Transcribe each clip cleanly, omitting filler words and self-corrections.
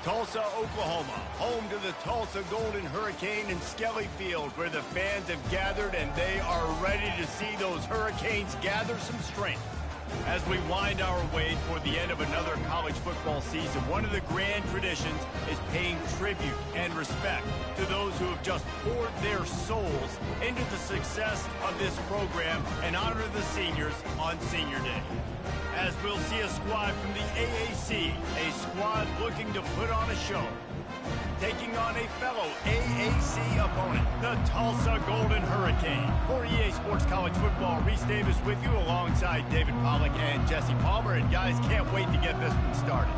Tulsa, Oklahoma, home to the Tulsa Golden Hurricane in Skelly Field, where the fans have gathered and they are ready to see those Hurricanes gather some strength. As we wind our way toward the end of another college football season, one of the grand traditions is paying tribute and respect to those who have just poured their souls into the success of this program and honor the seniors on Senior Day. As we'll see a squad from the AAC, a squad looking to put on a show, taking on a fellow AAC opponent, the Tulsa Golden Hurricane. For EA Sports College Football, Reese Davis with you alongside David Pollack and Jesse Palmer. And guys, can't wait to get this one started.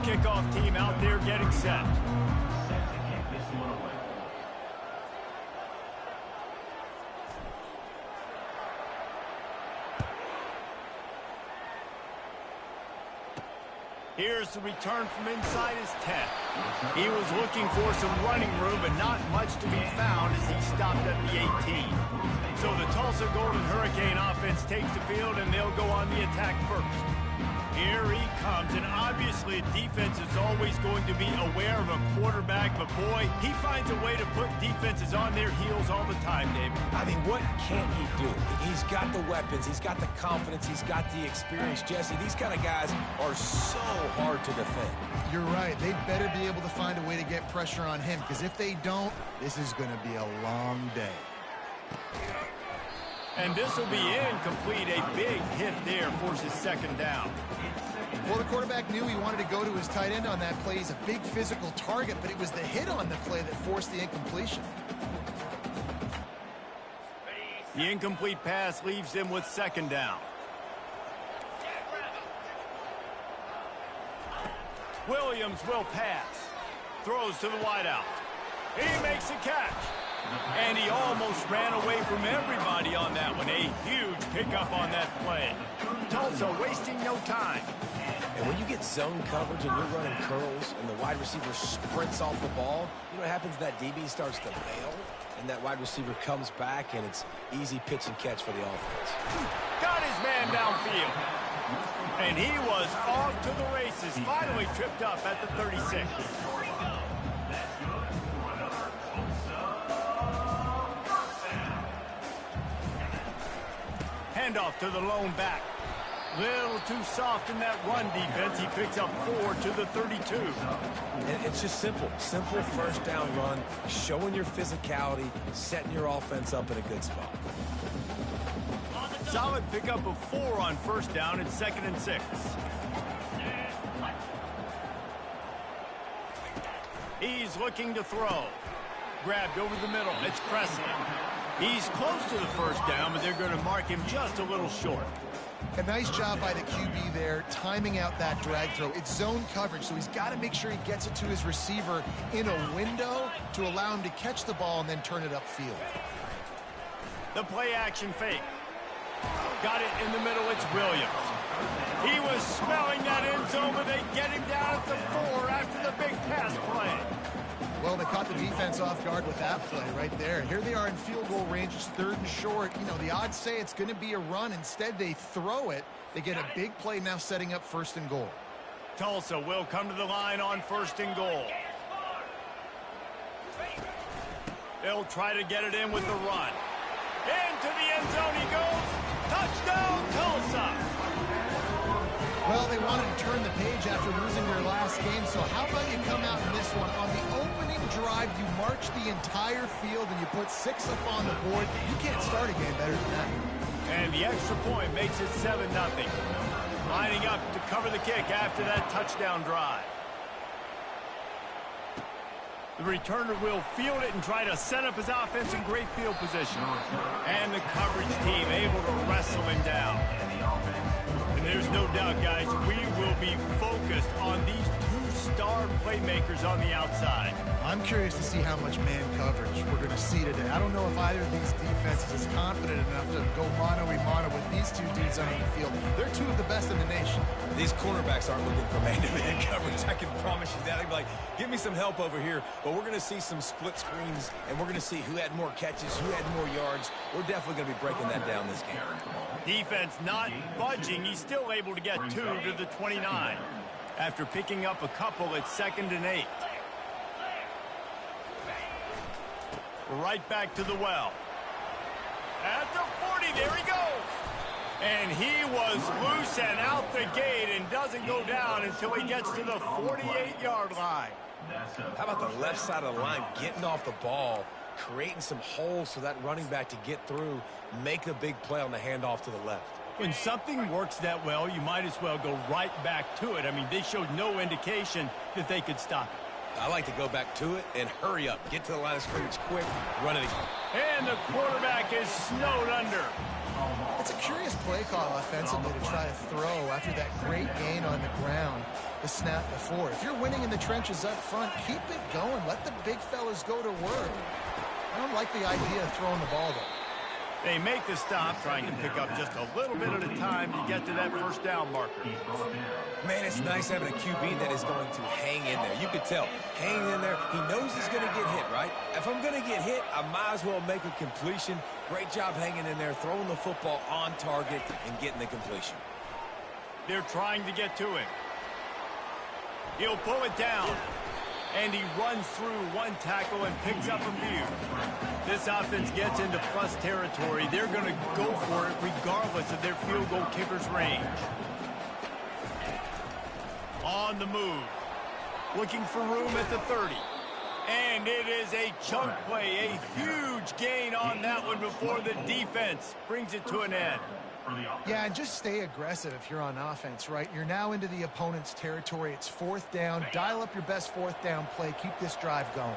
Kickoff team out there getting set. Here's the return from inside his 10. He was looking for some running room, but not much to be found as he stopped at the 18. So the Tulsa Golden Hurricane offense takes the field, and they'll go on the attack first. Here he comes, and obviously defense is always going to be aware of a quarterback, but boy, he finds a way to put defenses on their heels all the time, David. I mean, what can't he do? He's got the weapons, he's got the confidence, he's got the experience. Jesse, these kind of guys are so hard to defend. You're right. They better be able to find a way to get pressure on him, because if they don't, this is going to be a long day. And this will be incomplete. A big hit there forces second down. Well, the quarterback knew he wanted to go to his tight end on that play. He's a big physical target, but it was the hit on the play that forced the incompletion. The incomplete pass leaves him with second down. Williams will pass. Throws to the wideout. He makes a catch. And he almost ran away from everybody on that one. A huge pickup on that play. Tulsa wasting no time. And when you get zone coverage and you're running curls and the wide receiver sprints off the ball, you know what happens? That DB starts to bail, and that wide receiver comes back, and it's easy pitch and catch for the offense. Got his man downfield. And he was off to the races. Finally tripped up at the 36. Handoff to the lone back. Little too soft in that run defense. He picks up 4 to the 32. And it's just simple. Simple first down run, showing your physicality, setting your offense up in a good spot. Solid pickup of 4 on first down at 2nd and 6. He's looking to throw. Grabbed over the middle. It's Presley. He's close to the first down, but they're going to mark him just a little short. A nice job by the QB there, timing out that drag throw. It's zone coverage, so he's got to make sure he gets it to his receiver in a window to allow him to catch the ball and then turn it upfield. The play action fake. Got it in the middle. It's Williams. He was smelling that end zone, but they get him down at the 4 after the big pass play. Well, they caught the defense off guard with that play right there. Here they are in field goal range. It's 3rd and short. You know, the odds say it's going to be a run. Instead, they throw it. They get a big play now setting up 1st and goal. Tulsa will come to the line on 1st and goal. They'll try to get it in with the run. Into the end zone he goes. Touchdown, Tulsa! Well, they wanted to turn the page after losing their last game, so how about you come out in this one? On the opening drive, you march the entire field and you put 6 up on the board. You can't start a game better than that. And the extra point makes it 7-0. Lining up to cover the kick after that touchdown drive. The returner will field it and try to set up his offense in great field position. And the coverage team able to wrestle him down. And there's no doubt, guys, we will be focused on these 2 star playmakers on the outside. I'm curious to see how much man coverage we're going to see today. I don't know if either of these defenses is confident enough to go mano-a-mano with these these two dudes on the field. They're two of the best in the nation. These cornerbacks aren't looking for man-to-man coverage. I can promise you that. They'd be like, give me some help over here. But we're going to see some split screens, and we're going to see who had more catches, who had more yards. We're definitely going to be breaking that down this game. Defense not budging. He's still able to get 2 to the 29. After picking up a couple at 2nd and 8. Right back to the well. At the 40, there he goes. And he was loose and out the gate and doesn't go down until he gets to the 48-yard line. How about the left side of the line getting off the ball, creating some holes for that running back to get through, make a big play on the handoff to the left. When something works that well, you might as well go right back to it. I mean, they showed no indication that they could stop it. I like to go back to it and hurry up. Get to the line of scrimmage quick, run it again. And the quarterback is snowed under. It's a curious play call offensively to try to throw after that great gain on the ground the snap before. If you're winning in the trenches up front, keep it going. Let the big fellas go to work. I don't like the idea of throwing the ball, though. They make the stop, trying to pick up just a little bit at a time to get to that first down marker. Man, it's nice having a QB that is going to hang in there. You could tell, hanging in there, he knows he's going to get hit, right? If I'm going to get hit, I might as well make a completion. Great job hanging in there, throwing the football on target and getting the completion. They're trying to get to him. He'll pull it down. And he runs through one tackle and picks up a few. This offense gets into plus territory. They're going to go for it regardless of their field goal kicker's range. On the move. Looking for room at the 30. And it is a chunk play. A huge gain on that one before the defense brings it to an end. Yeah, and just stay aggressive if you're on offense, right? You're now into the opponent's territory. It's 4th down. Dial up your best 4th down play. Keep this drive going.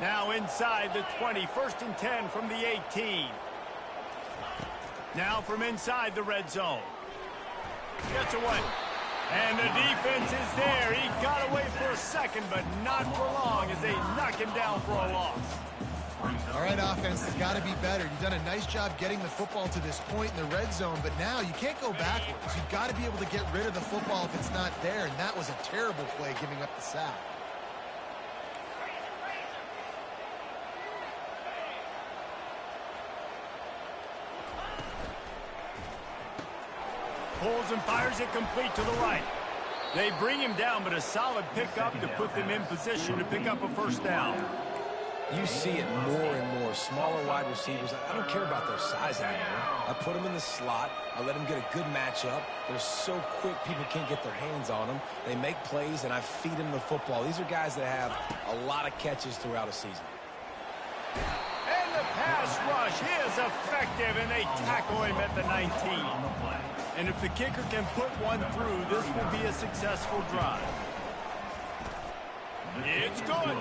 Now inside the 20. 1st and 10 from the 18. Now from inside the red zone. Gets away. And the defense is there. He got away for a second, but not for long as they knock him down for a loss. All right, offense has got to be better. You've done a nice job getting the football to this point in the red zone, but now you can't go backwards. You've got to be able to get rid of the football if it's not there, and that was a terrible play giving up the sack. Pulls and fires it complete to the right. They bring him down, but a solid pickup to put them in position to pick up a first down. You see it more and more. Smaller wide receivers. I don't care about their size anymore. I put them in the slot. I let them get a good matchup. They're so quick, people can't get their hands on them. They make plays, and I feed them the football. These are guys that have a lot of catches throughout a season. And the pass rush is effective, and they tackle him at the 19. And if the kicker can put one through, this will be a successful drive. It's good.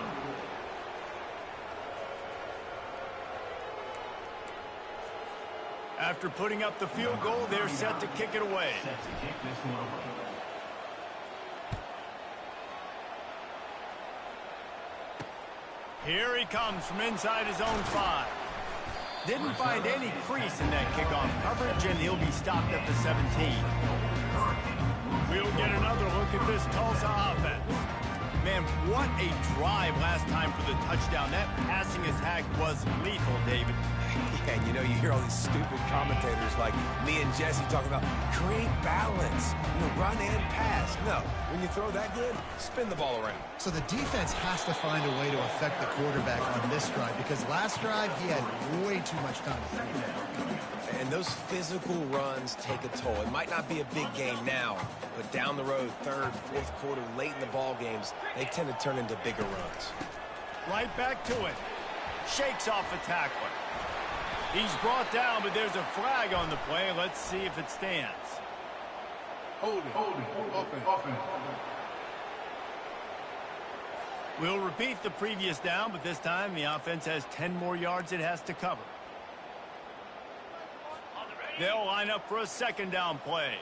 After putting up the field goal, they're set to kick it away. Here he comes from inside his own 5. Didn't find any crease in that kickoff coverage, and he'll be stopped at the 17. We'll get another look at this Tulsa offense. Man, what a drive last time for the touchdown. That passing attack was lethal, David. Yeah, and you know, you hear all these stupid commentators like me and Jesse talking about create balance, run and pass. No, when you throw that good, spin the ball around. So the defense has to find a way to affect the quarterback on this drive because last drive he had way too much time. And those physical runs take a toll. It might not be a big game now, but down the road, 3rd, 4th quarter, late in the ball games, they tend to turn into bigger runs. Right back to it. Shakes off the tackler. He's brought down, but there's a flag on the play. Let's see if it stands. Hold it. We'll repeat the previous down, but this time the offense has 10 more yards it has to cover. They'll line up for a 2nd down play.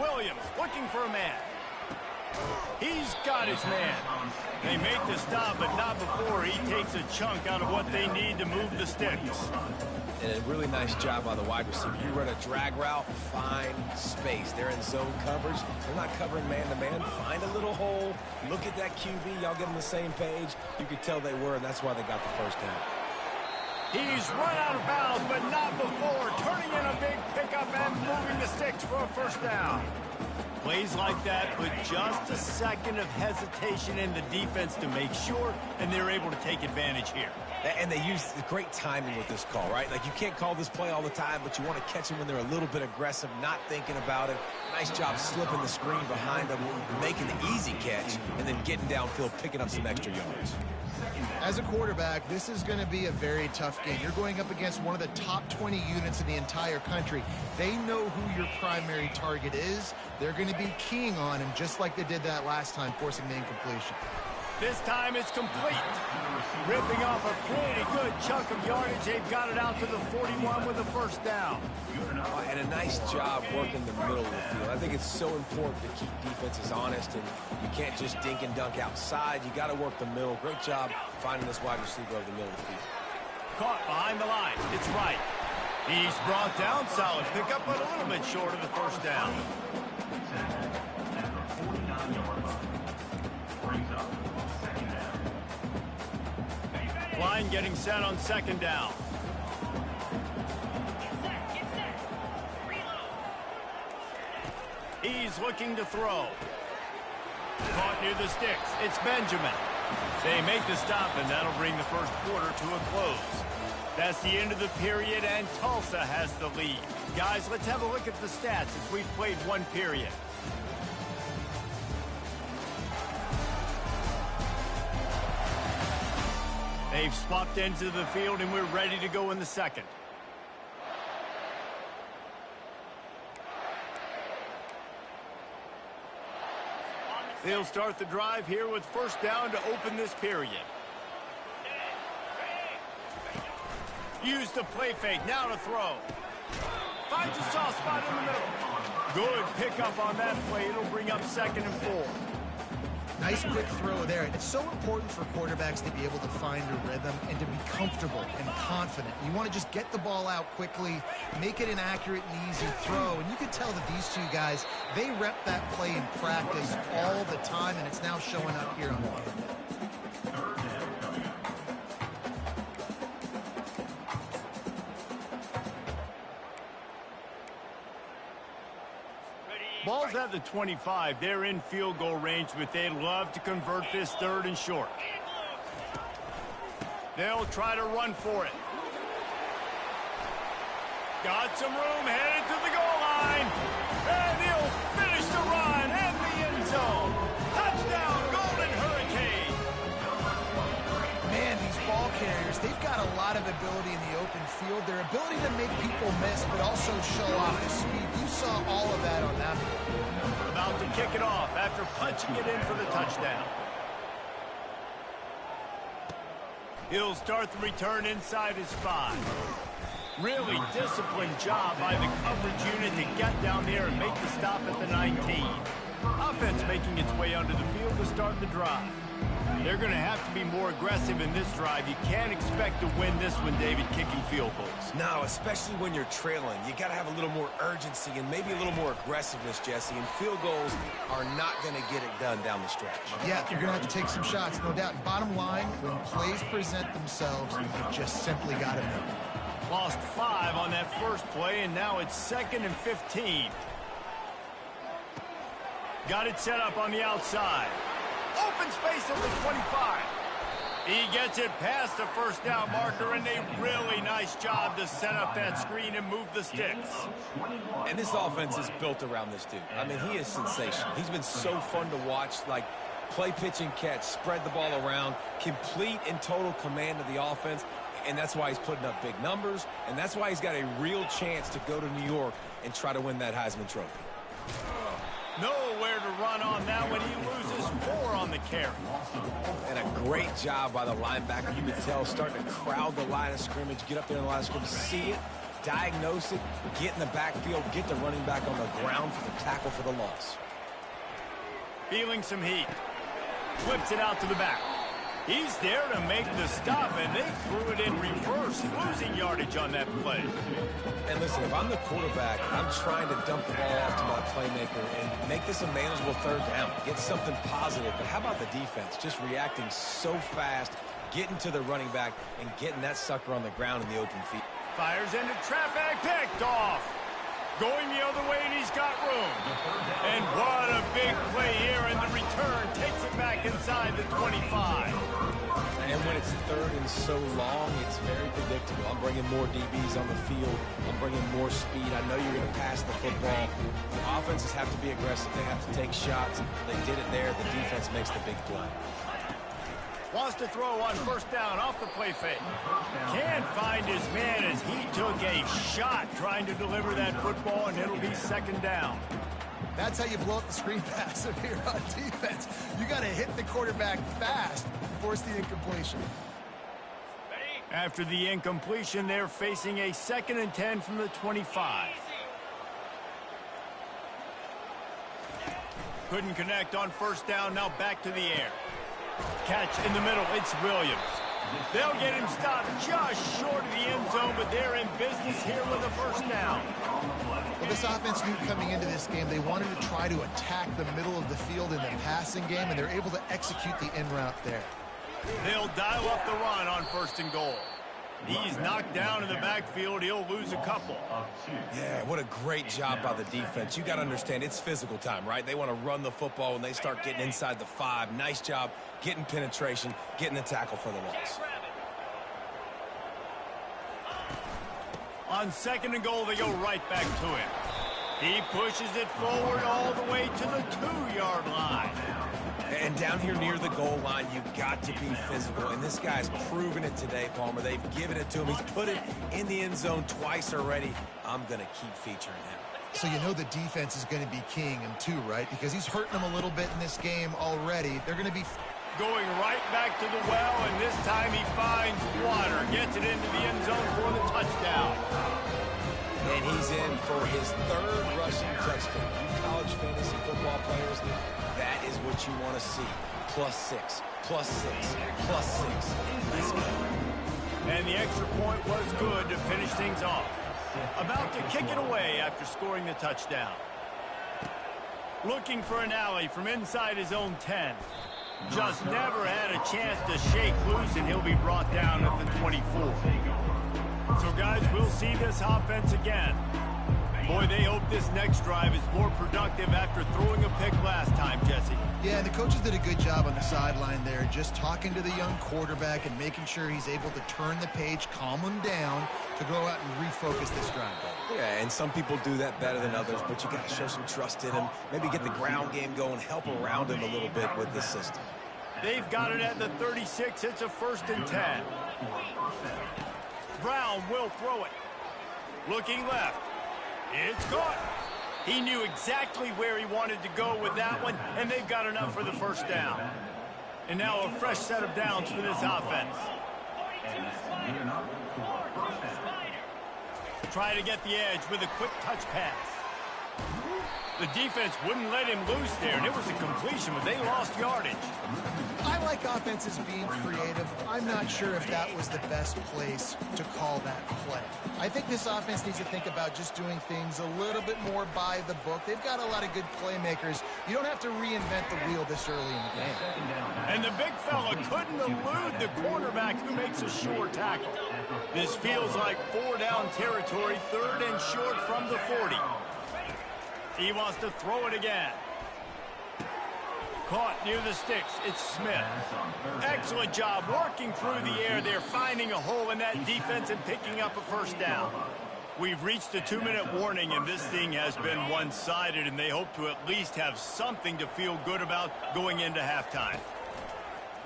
Williams looking for a man. He's got his man. They make the stop, but not before he takes a chunk out of what they need to move the sticks. And a really nice job by the wide receiver. You run a drag route, find space. They're in zone coverage. They're not covering man-to-man. Find a little hole. Look at that QB. Y'all get on the same page. You could tell they were, and that's why they got the first down. He's run out of bounds, but not before turning in a big pickup and moving the sticks for a first down. Plays like that put just a second of hesitation in the defense to make sure, and they're able to take advantage here. And they use the great timing with this call, right? Like, you can't call this play all the time, but you want to catch them when they're a little bit aggressive, not thinking about it. Nice job slipping the screen behind them, making the easy catch, and then getting downfield, picking up some extra yards. As a quarterback, this is going to be a very tough game. You're going up against one of the top 20 units in the entire country. They know who your primary target is. They're going to be keying on him just like they did that last time, forcing the incompletion. This time it's complete. Ripping off a pretty good chunk of yardage. They've got it out to the 41 with a first down. And a nice job working the middle of the field. I think it's so important to keep defenses honest, and you can't just dink and dunk outside. You got to work the middle. Great job finding this wide receiver over the middle of the field. Caught behind the line. It's right. He's brought down. Solid pickup, but a little bit short of the first down. Line getting set on second down. He's looking to throw. Caught near the sticks. It's Benjamin. They make the stop, and that'll bring the first quarter to a close. That's the end of the period, and Tulsa has the lead. Guys, let's have a look at the stats as we've played one period. They've swapped ends of the field, and we're ready to go in the second. They'll start the drive here with first down to open this period. Use the play fake, now to throw. Finds a soft spot in the middle. Good pickup on that play. It'll bring up 2nd and 4. Nice quick throw there. And it's so important for quarterbacks to be able to find a rhythm and to be comfortable and confident. You want to just get the ball out quickly, make it an accurate and easy throw. And you can tell that these two guys, they rep that play in practice all the time, and it's now showing up here on the field. Ball's at the 25. They're in field goal range, but they'd love to convert this 3rd and short. They'll try to run for it. Got some room, headed to the goal line. And he'll finish the run in the end zone. Touchdown, Golden Hurricane. Man, these ball carriers, they've got a lot of ability in the open field. Their ability to make people miss, but also show off the speed. You saw all of that on that play. About to kick it off after punching it in for the touchdown. He'll start the return inside his 5. Really disciplined job by the coverage unit to get down there and make the stop at the 19. Offense making its way onto the field to start the drive. They're going to have to be more aggressive in this drive. You can't expect to win this one, David, kicking field goals. No, especially when you're trailing. You got to have a little more urgency and maybe a little more aggressiveness, Jesse. And field goals are not going to get it done down the stretch. Yeah, you're going to have to take some shots, no doubt. Bottom line, when plays present themselves, you've just simply got to make it. Lost 5 on that first play, and now it's 2nd and 15. Got it set up on the outside. Open space at the 25. He gets it past the first down marker, and a really nice job to set up that screen and move the sticks. And this offense is built around this dude. I mean, he is sensational. He's been so fun to watch, like play, pitch, and catch, spread the ball around, complete and total command of the offense, and that's why he's putting up big numbers, and that's why he's got a real chance to go to New York and try to win that Heisman Trophy. Nowhere to run on that one. He loses 4 on the carry. And a great job by the linebacker. You could tell starting to crowd the line of scrimmage, get up there in the line of scrimmage, see it, diagnose it, get in the backfield, get the running back on the ground for the tackle for the loss. Feeling some heat. Flips it out to the back. He's there to make the stop, and they threw it in reverse, losing yardage on that play. And listen, if I'm the quarterback, I'm trying to dump the ball off to my playmaker and make this a manageable third down. Get something positive. But how about the defense? Just reacting so fast, getting to the running back, and getting that sucker on the ground in the open field. Fires into traffic, picked off. Going the other way, and he's got room. And what a big play here, and the return takes it back inside the 25. And when it's third and so long, it's very predictable. I'm bringing more DBs on the field. I'm bringing more speed. I know you're going to pass the football. The offenses have to be aggressive. They have to take shots. They did it there. The defense makes the big play. Wants to throw on first down off the play fake. Can't find his man as he took a shot trying to deliver that football, and it'll be second down. That's how you blow up the screen pass if you're on defense. You got to hit the quarterback fast and force the incompletion. After the incompletion, they're facing a 2nd and 10 from the 25. Couldn't connect on first down, now back to the air. Catch in the middle, it's Williams. They'll get him stopped just short of the end zone, but they're in business here with a first down. Well, this offense knew coming into this game they wanted to try to attack the middle of the field in the passing game, and they're able to execute the in route there. They'll dial up the run on 1st and goal. He's knocked down in the backfield. He'll lose a couple. Yeah, what a great job by the defense. You got to understand, it's physical time, right? They want to run the football when they start getting inside the 5. Nice job getting penetration, getting the tackle for the loss. On 2nd and goal, they go right back to him. He pushes it forward all the way to the 2-yard line. And down here near the goal line, you've got to be physical. And this guy's proven it today, Palmer. They've given it to him. He's put it in the end zone twice already. I'm going to keep featuring him. So you know the defense is going to be keying him too, right? Because he's hurting them a little bit in this game already. They're going to be going right back to the well, and this time he finds water. Gets it into the end zone for the touchdown. And he's in for his 3rd rushing touchdown. You college fantasy football players, that is what you want to see. +6, +6, +6. Let's go. And the extra point was good to finish things off. About to kick it away after scoring the touchdown. Looking for an alley from inside his own 10. Just never had a chance to shake loose, and he'll be brought down at the 24. So, guys, we'll see this offense again. Boy, they hope this next drive is more productive after throwing a pick last time, Jesse. Yeah, and the coaches did a good job on the sideline there, just talking to the young quarterback and making sure he's able to turn the page, calm him down to go out and refocus this drive. Yeah, and some people do that better than others, but you got to show some trust in him. Maybe get the ground game going, help around him a little bit with this system. They've got it at the 36. It's a 1st and 10. Brown will throw it. Looking left. It's caught. He knew exactly where he wanted to go with that one, and they've got enough for the first down. And now a fresh set of downs for this offense. Try to get the edge with a quick touch pass. The defense wouldn't let him loose there, and it was a completion, but they lost yardage. I like offenses being creative. I'm not sure if that was the best place to call that play. I think this offense needs to think about just doing things a little bit more by the book. They've got a lot of good playmakers. You don't have to reinvent the wheel this early in the game. And the big fella couldn't elude the cornerback who makes a sure tackle. This feels like 4-down territory, 3rd and short from the 40. He wants to throw it again. Caught near the sticks. It's Smith. Excellent job working through the air there, finding a hole in that defense and picking up a first down. We've reached the 2-minute warning, and this thing has been one-sided, and they hope to at least have something to feel good about going into halftime.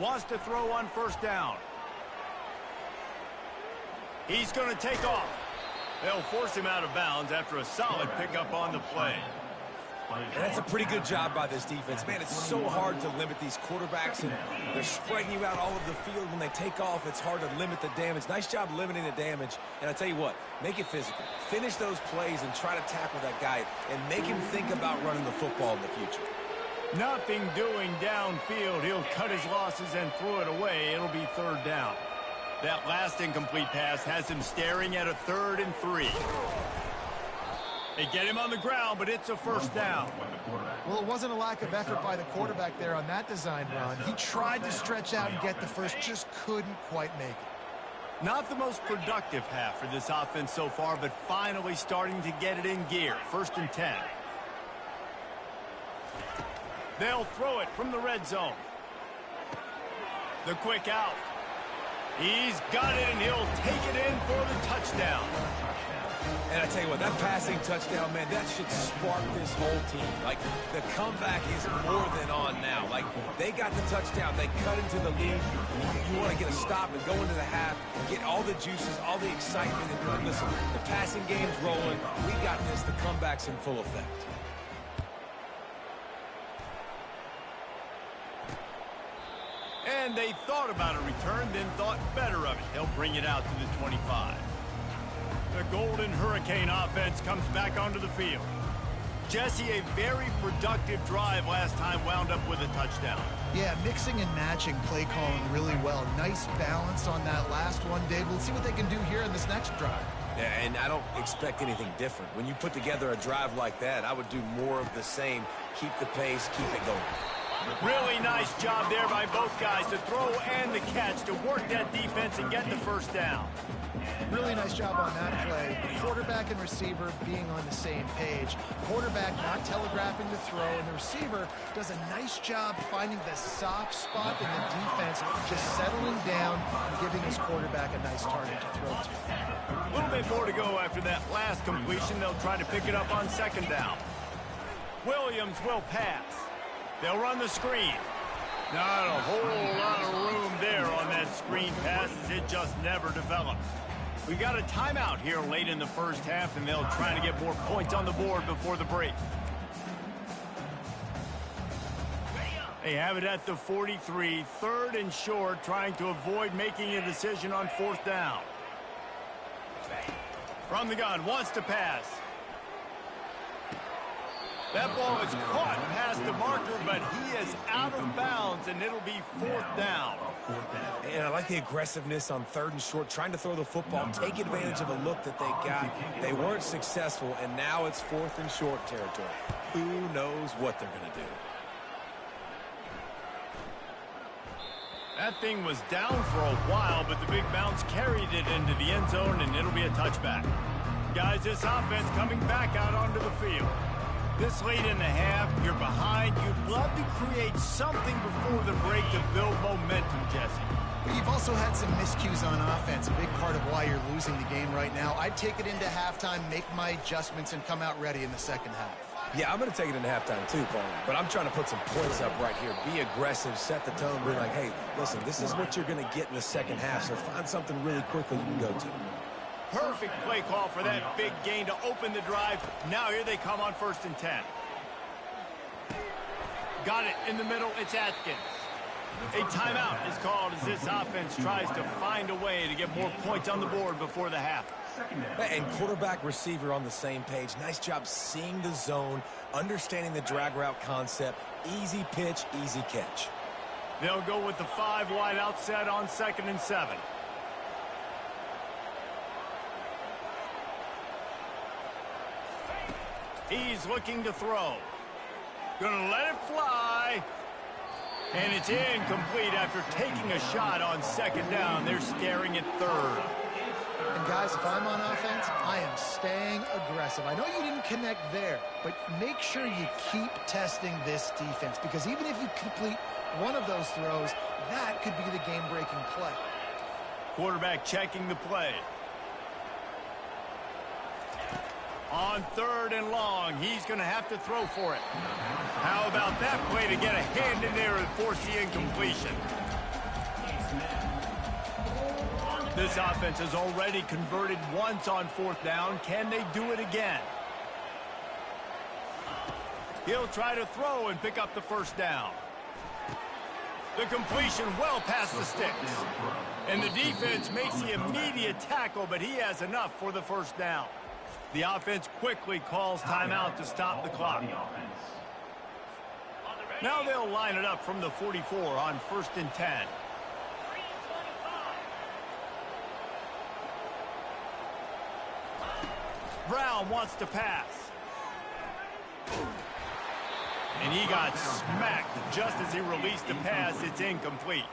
Wants to throw on first down. He's going to take off. They'll force him out of bounds after a solid pickup on the play. And that's a pretty good job by this defense. Man, it's so hard to limit these quarterbacks, and they're spreading you out all over the field. When they take off, it's hard to limit the damage. Nice job limiting the damage. And I tell you what, make it physical. Finish those plays and try to tackle that guy and make him think about running the football in the future. Nothing doing downfield. He'll cut his losses and throw it away. It'll be 3rd down. That last incomplete pass has him staring at a 3rd and 3. They get him on the ground, but it's a 1st down. Well, it wasn't a lack of effort by the quarterback there on that design run. He tried to stretch out and get the first, just couldn't quite make it. Not the most productive half for this offense so far, but finally starting to get it in gear. 1st and 10. They'll throw it from the red zone. The quick out. He's got it, and he'll take it in for the touchdown. And I tell you what, that passing touchdown, man, that should spark this whole team. Like, the comeback is more than on now. Like, they got the touchdown. They cut into the lead. You want to get a stop and go into the half, get all the juices, all the excitement. And listen, the passing game's rolling. We got this. The comeback's in full effect. And they thought about a return, then thought better of it. They'll bring it out to the 25. The Golden Hurricane offense comes back onto the field. Jesse, a very productive drive last time, wound up with a touchdown. Yeah, mixing and matching play calling really well. Nice balance on that last one, Dave. We'll see what they can do here in this next drive. Yeah, and I don't expect anything different. When you put together a drive like that, I would do more of the same. Keep the pace, keep it going. Really nice job there by both guys to throw and the catch to work that defense and get the 1st down. Really nice job on that play. Quarterback and receiver being on the same page. Quarterback not telegraphing the throw, and the receiver does a nice job finding the soft spot in the defense, just settling down and giving his quarterback a nice target to throw to. A little bit more to go after that last completion. They'll try to pick it up on 2nd down. Williams will pass. They'll run the screen. Not a whole lot of room there on that screen pass, as it just never developed. We got a timeout here late in the 1st half, and they'll try to get more points on the board before the break. They have it at the 43, 3rd and short, trying to avoid making a decision on 4th down. From the gun, wants to pass. That ball is caught past the marker, but he is out of bounds, and it'll be 4th down. And I like the aggressiveness on 3rd and short, trying to throw the football, take advantage of a look that they got. They weren't successful, and now it's 4th and short territory. Who knows what they're going to do? That thing was down for a while, but the big bounce carried it into the end zone, and it'll be a touchback. Guys, this offense coming back out onto the field. This late in the half, you're behind. You'd love to create something before the break to build momentum, Jesse. You've also had some miscues on offense, a big part of why you're losing the game right now. I'd take it into halftime, make my adjustments, and come out ready in the 2nd half. Yeah, I'm going to take it into halftime too, Paul. But I'm trying to put some points up right here. Be aggressive, set the tone, be like, hey, listen, this is what you're going to get in the 2nd half, so find something really quickly you can go to. Perfect play call for that big gain to open the drive. Now here they come on 1st and 10. Got it in the middle. It's Atkins. A timeout is called as this offense tries to find a way to get more points on the board before the half. And quarterback receiver on the same page. Nice job seeing the zone, understanding the drag route concept. Easy pitch, easy catch. They'll go with the 5 wide outset on 2nd and 7. He's looking to throw. Gonna let it fly. And it's incomplete after taking a shot on 2nd down. They're staring at 3rd. And guys, if I'm on offense, I am staying aggressive. I know you didn't connect there, but make sure you keep testing this defense, because even if you complete one of those throws, that could be the game-breaking play. Quarterback checking the play. On 3rd and long, he's going to have to throw for it. How about that play to get a hand in there and force the incompletion? This offense has already converted once on 4th down. Can they do it again? He'll try to throw and pick up the 1st down. The completion well past the sticks. And the defense makes the immediate tackle, but he has enough for the 1st down. The offense quickly calls timeout to stop the clock. Now they'll line it up from the 44 on 1st and 10. Brown wants to pass. And he got smacked just as he released the pass. It's incomplete.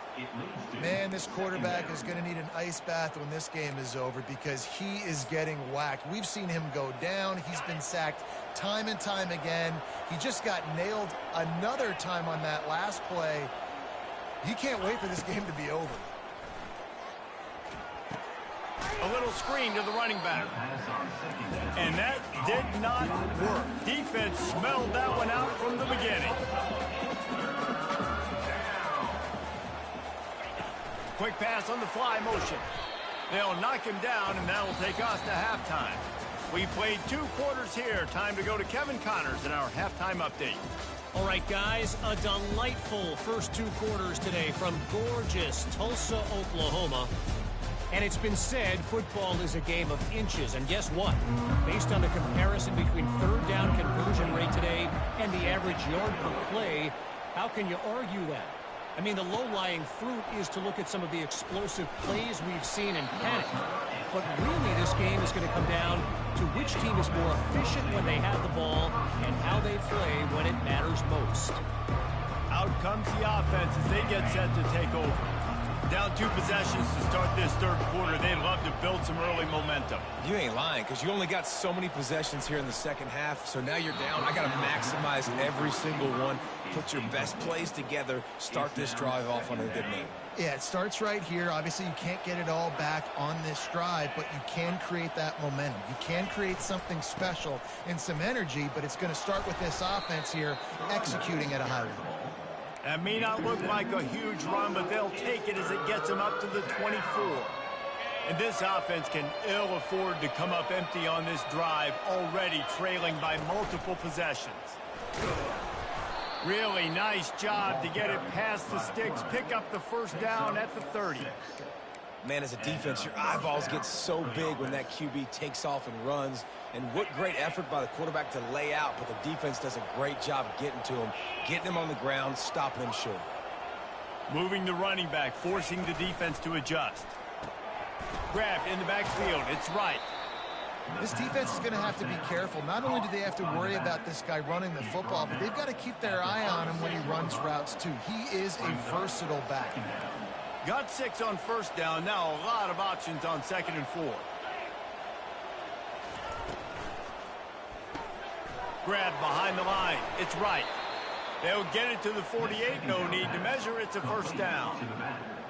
Man, this quarterback is going to need an ice bath when this game is over because he is getting whacked. We've seen him go down. He's been sacked time and time again. He just got nailed another time on that last play. He can't wait for this game to be over. A little screen to the running back. And that did not work. Defense smelled that one out from the beginning. Quick pass on the fly motion. They'll knock him down, and that'll take us to halftime. We played 2 quarters here. Time to go to Kevin Connors in our halftime update. All right, guys, a delightful first 2 quarters today from gorgeous Tulsa, Oklahoma. And it's been said football is a game of inches. And guess what? Based on the comparison between third down conversion rate today and the average yard per play, how can you argue that? I mean, the low-lying fruit is to look at some of the explosive plays we've seen in panic. But really, this game is going to come down to which team is more efficient when they have the ball and how they play when it matters most. Out comes the offense as they get set to take over. Down 2 possessions to start this third quarter. They'd love to build some early momentum. You ain't lying, because you only got so many possessions here in the second half, so now you're down. I got to maximize every single one, put your best plays together, start this drive off on a good note. Yeah, it starts right here. Obviously, you can't get it all back on this drive, but you can create that momentum. You can create something special and some energy, but it's going to start with this offense here executing at a high level. That may not look like a huge run, but they'll take it as it gets them up to the 24. And this offense can ill afford to come up empty on this drive, already trailing by multiple possessions. Really nice job to get it past the sticks, pick up the first down at the 30. Man, as a defense, your eyeballs get so big when that QB takes off and runs. And what great effort by the quarterback to lay out, but the defense does a great job getting to him, getting him on the ground, stopping him short. Moving the running back, forcing the defense to adjust. Grabbed in the backfield. It's right. This defense is going to have to be careful. Not only do they have to worry about this guy running the football, but they've got to keep their eye on him when he runs routes, too. He is a versatile back. Got 6 on first down. Now a lot of options on 2nd and 4. Grab behind the line. It's right. They'll get it to the 48. No need to measure. It's a first down.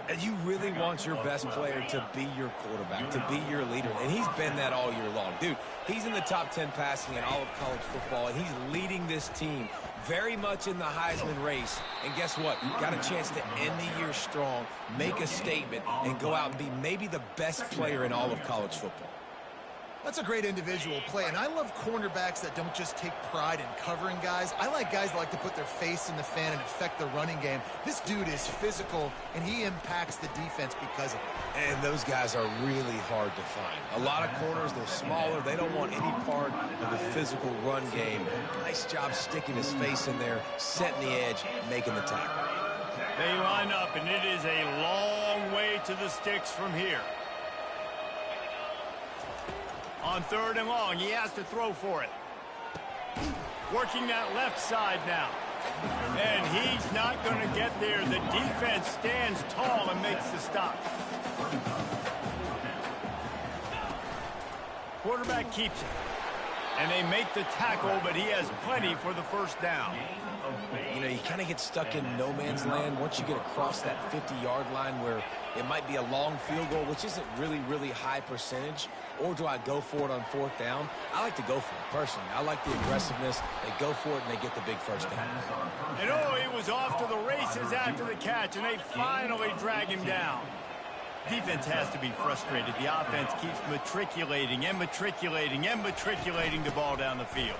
And you really want your best player to be your quarterback, to be your leader. And he's been that all year long. Dude, he's in the top 10 passing in all of college football, and he's leading this team very much in the Heisman race. And guess what? You've got a chance to end the year strong, make a statement, and go out and be maybe the best player in all of college football. That's a great individual play, and I love cornerbacks that don't just take pride in covering guys. I like guys that like to put their face in the fan and affect the running game. This dude is physical, and he impacts the defense because of it. And those guys are really hard to find. A lot of corners, they're smaller. They don't want any part of the physical run game. Nice job sticking his face in there, setting the edge, making the tackle. They line up, and it is a long way to the sticks from here. On 3rd and long, he has to throw for it. Working that left side now. And he's not going to get there. The defense stands tall and makes the stop. Quarterback keeps it. And they make the tackle, but he has plenty for the first down. You know, you kind of get stuck in no man's land once you get across that 50-yard line where it might be a long field goal, which isn't really high percentage. Or do I go for it on 4th down? I like to go for it, personally. I like the aggressiveness. They go for it, and they get the big first down. And he was off to the races after the catch, and they finally drag him down. Defense has to be frustrated. The offense keeps matriculating and matriculating and matriculating the ball down the field.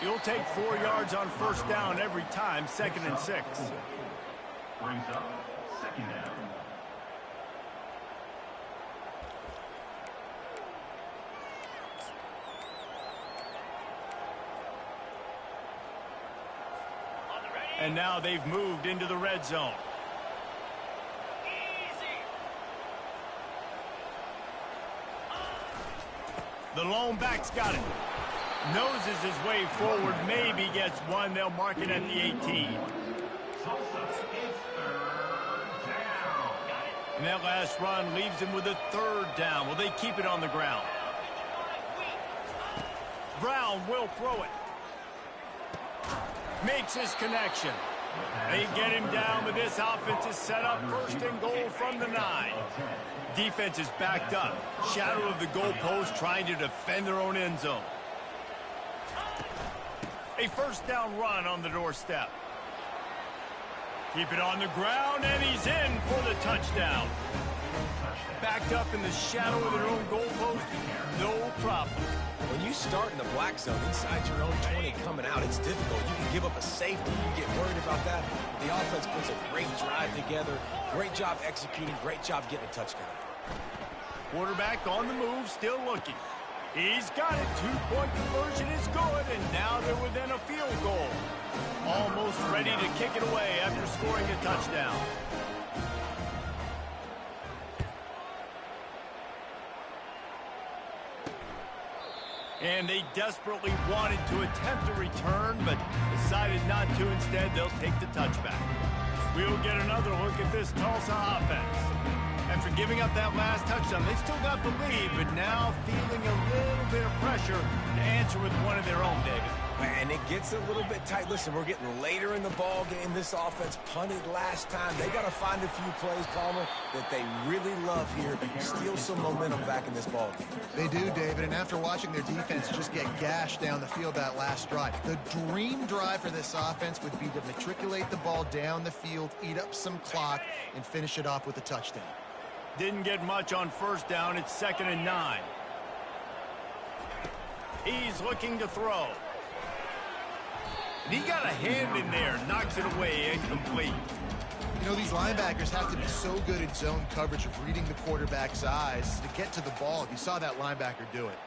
You'll take 4 yards on first down every time, 2nd and 6. Brings up 2nd down. And now they've moved into the red zone. The lone back's got it. Noses his way forward, maybe gets one. They'll mark it at the 18. And that last run leaves him with a third down. Will they keep it on the ground? Brown will throw it. Makes his connection. They get him down with this offense is set up. First and goal from the 9. Defense is backed up. Shadow of the goalpost trying to defend their own end zone. A first down run on the doorstep. Keep it on the ground, and he's in for the touchdown. Backed up in the shadow of their own goalpost, no problem. When you start in the black zone inside your own 20 coming out, it's difficult. You can give up a safety. You get worried about that. The offense puts a great drive together. Great job executing. Great job getting a touchdown. Quarterback on the move, still looking. He's got it. 2-point conversion is good, and now they're within a field goal. Almost ready to kick it away after scoring a touchdown. And they desperately wanted to attempt a return, but decided not to. Instead, they'll take the touchback. We'll get another look at this Tulsa offense. After giving up that last touchdown, they still got the lead, but now feeling a little bit of pressure to answer with one of their own, David. And it gets a little bit tight. Listen, we're getting later in the ball game. This offense punted last time. They got to find a few plays, Palmer, that they really love here. Steal some momentum back in this ball game. They do, David, and after watching their defense just get gashed down the field that last drive, the dream drive for this offense would be to matriculate the ball down the field, eat up some clock, and finish it off with a touchdown. Didn't get much on first down. It's 2nd and 9. He's looking to throw. And he got a hand in there, knocks it away, incomplete. You know, these linebackers have to be so good in zone coverage of reading the quarterback's eyes to get to the ball. You saw that linebacker do it.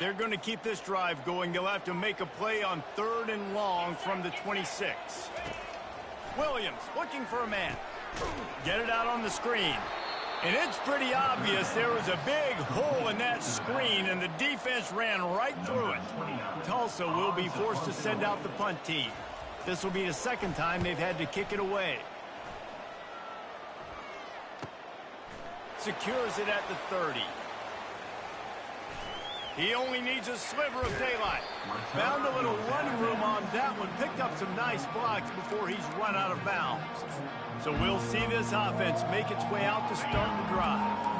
They're going to keep this drive going. They'll have to make a play on 3rd and long from the 26. Williams looking for a man. Get it out on the screen. And it's pretty obvious there was a big hole in that screen, and the defense ran right through it. Tulsa will be forced to send out the punt team. This will be the second time they've had to kick it away. Secures it at the 30. He only needs a sliver of daylight. Found a little running room on that one. Picked up some nice blocks before he's run out of bounds. So we'll see this offense make its way out to start the drive.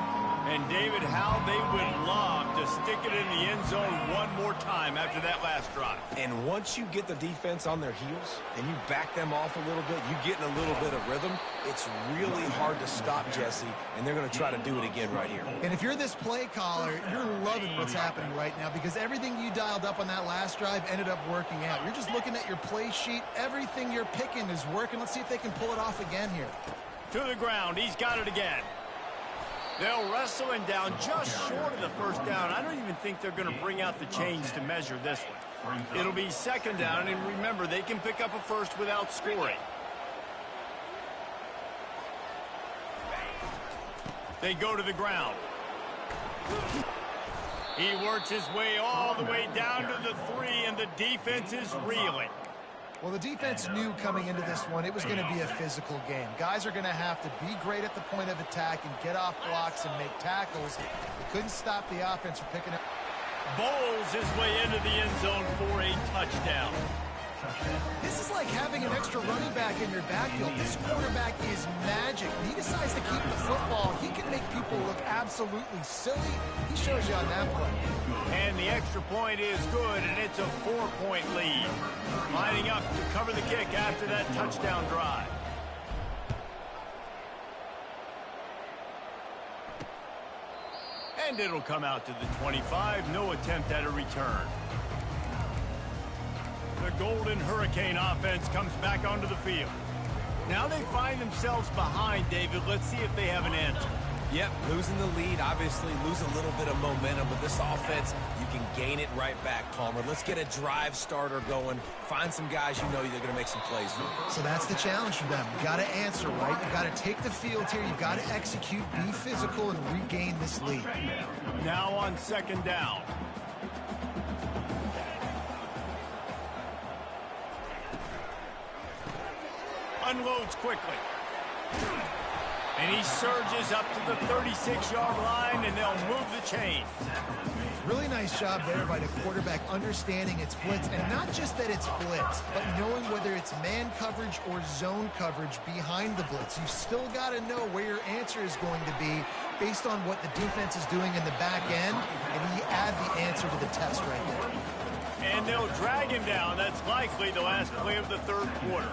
And, David, how they would love to stick it in the end zone one more time after that last drive. And once you get the defense on their heels and you back them off a little bit, you get in a little bit of rhythm, it's really hard to stop Jesse, and they're going to try to do it again right here. And if you're this play caller, you're loving what's happening right now because everything you dialed up on that last drive ended up working out. You're just looking at your play sheet. Everything you're picking is working. Let's see if they can pull it off again here. To the ground. He's got it again. They'll wrestle him down just short of the first down. I don't even think they're going to bring out the chains to measure this one. It'll be 2nd down, and remember, they can pick up a first without scoring. They go to the ground. He works his way all the way down to the 3, and the defense is reeling. Well, the defense knew coming into this one it was going to be a physical game. Guys are going to have to be great at the point of attack and get off blocks and make tackles. They couldn't stop the offense from picking up. Bowles his way into the end zone for a touchdown. This is like having an extra running back in your backfield. This quarterback is magic. He decides to keep the football. He can make people look absolutely silly. He shows you on that play. And the extra point is good, and it's a 4-point lead. Lining up to cover the kick after that touchdown drive. And it'll come out to the 25. No attempt at a return. The Golden Hurricane offense comes back onto the field. Now they find themselves behind, David. Let's see if they have an answer. Yep, losing the lead, obviously lose a little bit of momentum, but this offense, you can gain it right back, Palmer. Let's get a drive starter going. Find some guys you know they're going to make some plays for. So that's the challenge for them. You got to answer, right? You got to take the field here. You got to execute, be physical, and regain this lead. Now on second down. Unloads quickly. And he surges up to the 36-yard line, and they'll move the chain. Really nice job there by the quarterback understanding it's blitz, and not just that it's blitz, but knowing whether it's man coverage or zone coverage behind the blitz. You've still got to know where your answer is going to be based on what the defense is doing in the back end, and you add the answer to the test right there. And they'll drag him down. That's likely the last play of the third quarter.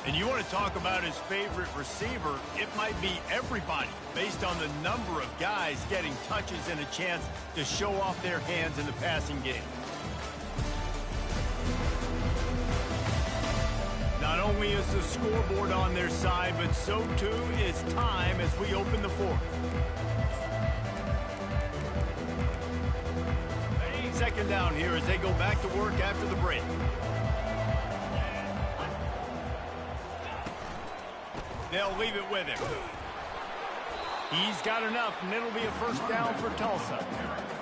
And you want to talk about his favorite receiver, it might be everybody based on the number of guys getting touches and a chance to show off their hands in the passing game. Not only is the scoreboard on their side, but so too is time as we open the fourth. Second down here as they go back to work after the break. They'll leave it with him. He's got enough, and it'll be a first down for Tulsa.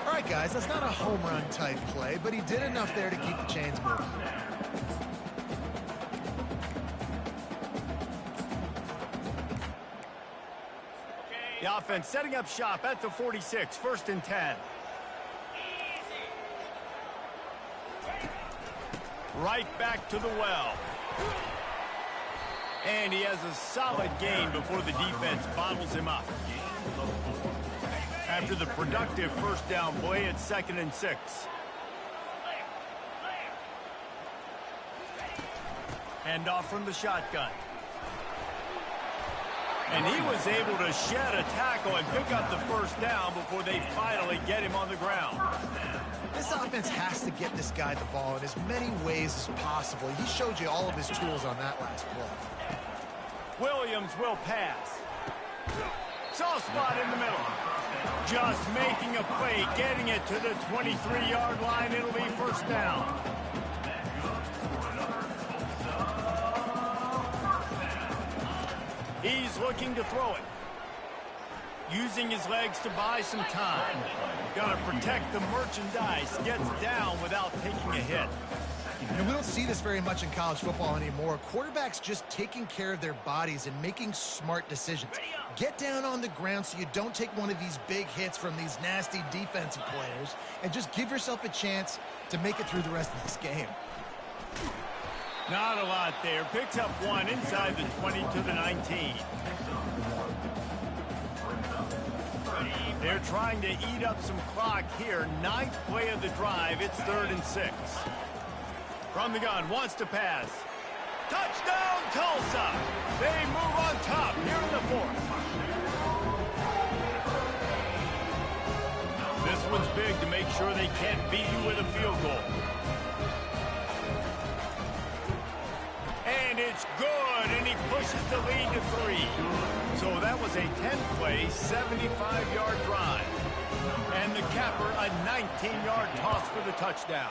All right, guys, that's not a home run type play, but he did enough there to keep the chains moving. The offense setting up shop at the 46, first and 10. Right back to the well. And he has a solid gain before the defense bottles him up. After the productive first down play, it's 2nd and 6. Hand off from the shotgun. And he was able to shed a tackle and pick up the first down before they finally get him on the ground. This offense has to get this guy the ball in as many ways as possible. He showed you all of his tools on that last play. Williams will pass. Soft spot in the middle. Just making a play, getting it to the 23-yard line. It'll be first down. He's looking to throw it. Using his legs to buy some time. Got to protect the merchandise. Gets down without taking a hit. And we don't see this very much in college football anymore. Quarterbacks just taking care of their bodies and making smart decisions. Get down on the ground so you don't take one of these big hits from these nasty defensive players, and just give yourself a chance to make it through the rest of this game. Not a lot there. Picks up one inside the 20 to the 19. They're trying to eat up some clock here. 9th play of the drive. It's 3rd and 6. From the gun, wants to pass. Touchdown, Tulsa! They move on top here in the 4th. This one's big to make sure they can't beat you with a field goal. And it's good, and he pushes the lead to 3. So that was a 10-play, 75-yard drive. And the capper, a 19-yard toss for the touchdown.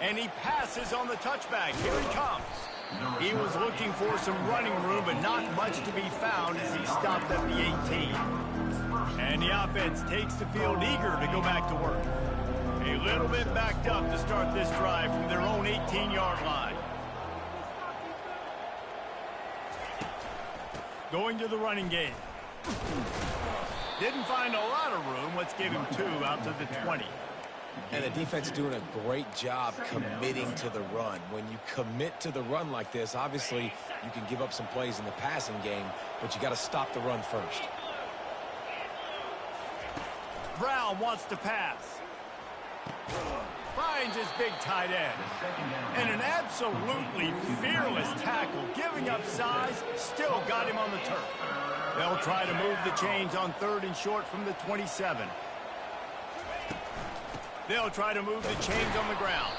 And he passes on the touchback. Here he comes. He was looking for some running room, but not much to be found as he stopped at the 18. And the offense takes the field eager to go back to work. A little bit backed up to start this drive from their own 18-yard line. Going to the running game. Didn't find a lot of room. Let's give him 2 out to the 20. And the defense doing a great job committing to the run. When you commit to the run like this, obviously you can give up some plays in the passing game, but you got to stop the run first. Brown wants to pass. Finds his big tight end. And an absolutely fearless tackle, giving up size, still got him on the turf. They'll try to move the chains on 3rd and short from the 27. They'll try to move the chains on the ground.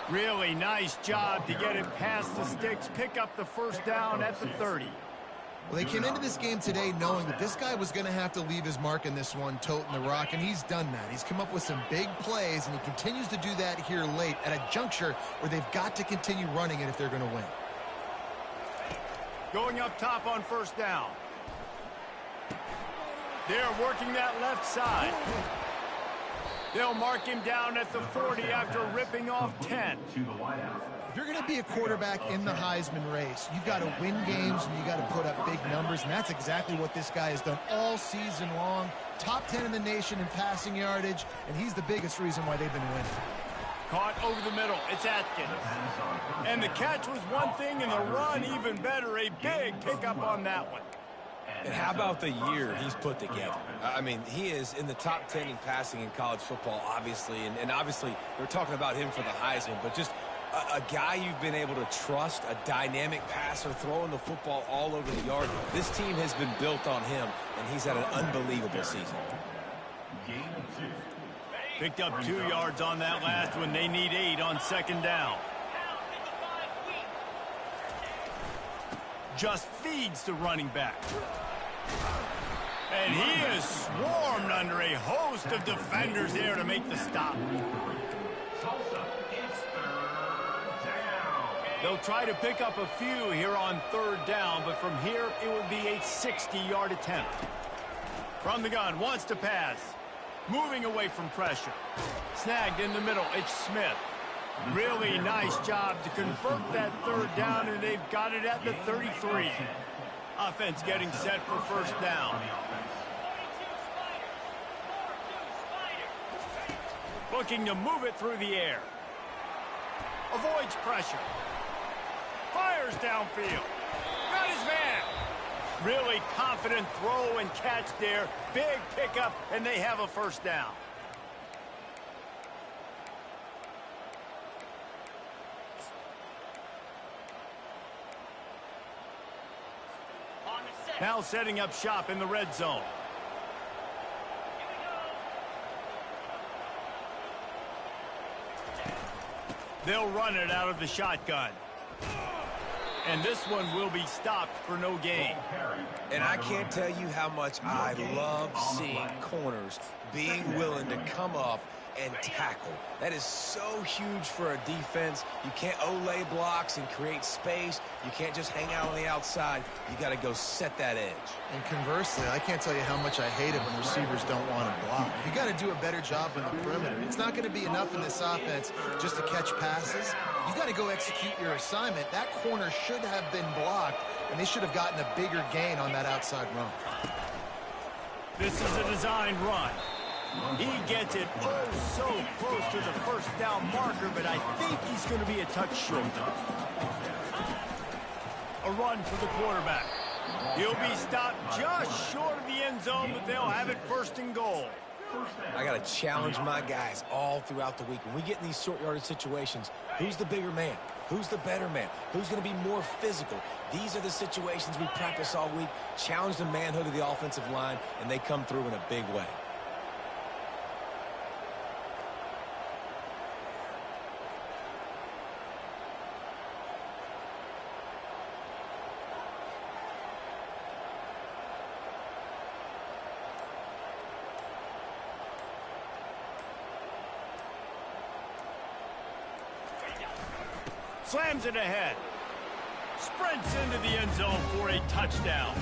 Really nice job to get it past the sticks, pick up the first down at the 30. Well, they came into this game today knowing that this guy was going to have to leave his mark in this one, toting the rock, and he's done that. He's come up with some big plays, and he continues to do that here late at a juncture where they've got to continue running it if they're going to win. Going up top on first down. They're working that left side. They'll mark him down at the 40 after ripping off 10. If you're going to be a quarterback in the Heisman race, you've got to win games and you got to put up big numbers, and that's exactly what this guy has done all season long. Top 10 in the nation in passing yardage, and he's the biggest reason why they've been winning. Caught over the middle. It's Atkins. And the catch was one thing, and the run even better. A big pickup on that one. And how about the year he's put together? I mean, he is in the top 10 in passing in college football, obviously. And obviously, we're talking about him for the Heisman, but just a guy you've been able to trust, a dynamic passer, throwing the football all over the yard. This team has been built on him, and he's had an unbelievable season. Picked up 2 yards on that last one. They need 8 on second down. Just feeds the running back. And he is swarmed under a host of defenders there to make the stop. They'll try to pick up a few here on third down, but from here it will be a 60-yard attempt. From the gun, wants to pass. Moving away from pressure. Snagged in the middle, it's Smith. Really nice job to convert that third down, and they've got it at the 33. Offense getting set for first down. Looking to move it through the air. Avoids pressure. Fires downfield. Got his man. Really confident throw and catch there. Big pickup, and they have a first down. Now setting up shop in the red zone. They'll run it out of the shotgun. And this one will be stopped for no gain. And I can't tell you how much I love seeing corners being willing to come up and tackle. That is so huge for a defense. You can't Olay blocks and create space. You can't just hang out on the outside. You got to go set that edge. And conversely, I can't tell you how much I hate it when receivers don't want to block. You got to do a better job on the perimeter. It's not going to be enough in this offense just to catch passes. You got to go execute your assignment. That corner should have been blocked, and they should have gotten a bigger gain on that outside run. This is a designed run. He gets it oh so close to the first down marker, but I think he's going to be a touch short. A run for the quarterback. He'll be stopped just short of the end zone, but they'll have it first and goal. I got to challenge my guys all throughout the week. When we get in these short yardage situations, who's the bigger man? Who's the better man? Who's going to be more physical? These are the situations we practice all week. Challenge the manhood of the offensive line, and they come through in a big way. Slams it ahead. Sprints into the end zone for a touchdown.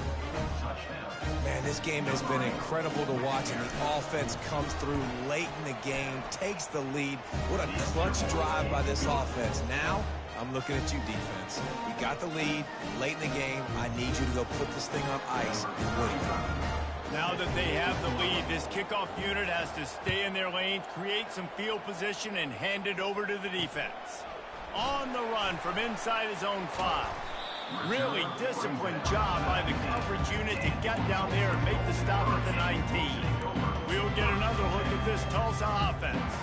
Man, this game has been incredible to watch, and the offense comes through late in the game, takes the lead. What a clutch drive by this offense. Now, I'm looking at you, defense. You got the lead late in the game. I need you to go put this thing on ice and win it. Now that they have the lead, this kickoff unit has to stay in their lanes, create some field position, and hand it over to the defense. On the run from inside his own 5. Really disciplined job by the coverage unit to get down there and make the stop at the 19. We'll get another look at this Tulsa offense.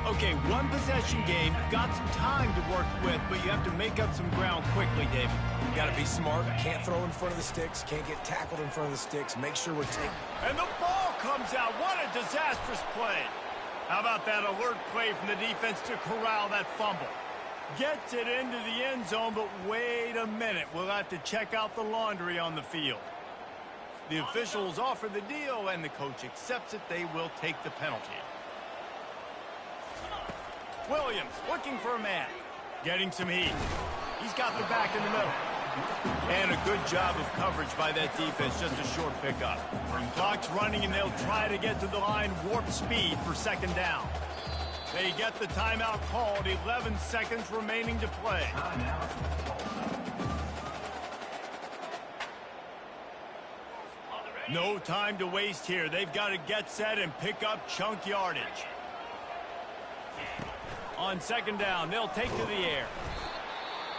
Okay, one possession game. You've got some time to work with, but you have to make up some ground quickly, David. You got to be smart. Can't throw in front of the sticks. Can't get tackled in front of the sticks. Make sure we're taking. And the ball comes out. What a disastrous play. How about that alert play from the defense to corral that fumble? Gets it into the end zone, but wait a minute. We'll have to check out the laundry on the field. The officials offer the deal, and the coach accepts it. They will take the penalty. Williams looking for a man. Getting some heat. He's got the back in the middle. And a good job of coverage by that defense. Just a short pickup. Clock's running, and they'll try to get to the line warp speed for second down. They get the timeout called. 11 seconds remaining to play. No time to waste here. They've got to get set and pick up chunk yardage. On second down, they'll take to the air.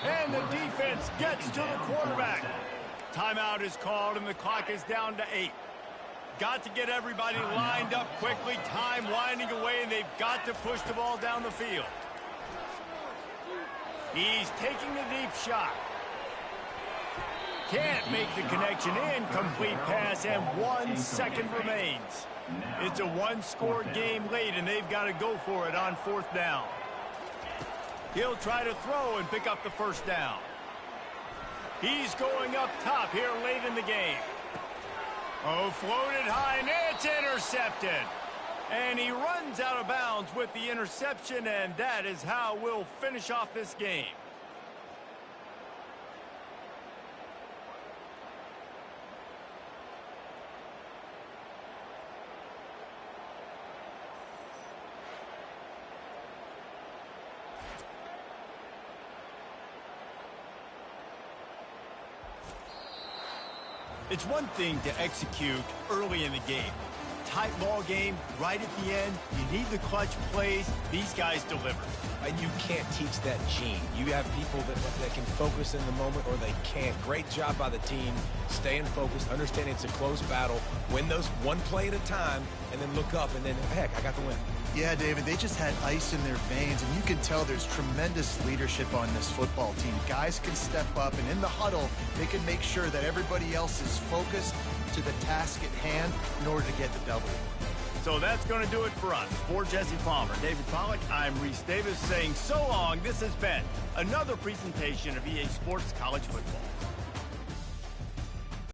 And the defense gets to the quarterback. Timeout is called, and the clock is down to 8. Got to get everybody lined up quickly. Time winding away, and they've got to push the ball down the field. He's taking the deep shot. Can't make the connection. Incomplete pass, and 1 second remains. It's a one-score game late, and they've got to go for it on fourth down. He'll try to throw and pick up the first down. He's going up top here late in the game. Oh, floated high, and it's intercepted. And he runs out of bounds with the interception, and that is how we'll finish off this game. It's one thing to execute early in the game. Tight ball game, right at the end, you need the clutch plays. These guys deliver. And you can't teach that gene. You have people that can focus in the moment, or they can't. Great job by the team, staying focused, understanding it's a close battle, win those one play at a time, and then look up, and then, heck, I got the win. Yeah, David, they just had ice in their veins, and you can tell there's tremendous leadership on this football team. Guys can step up, and in the huddle, they can make sure that everybody else is focused to the task at hand in order to get the W. So that's going to do it for us. For Jesse Palmer, David Pollack, I'm Reese Davis saying so long. This has been another presentation of EA Sports College Football.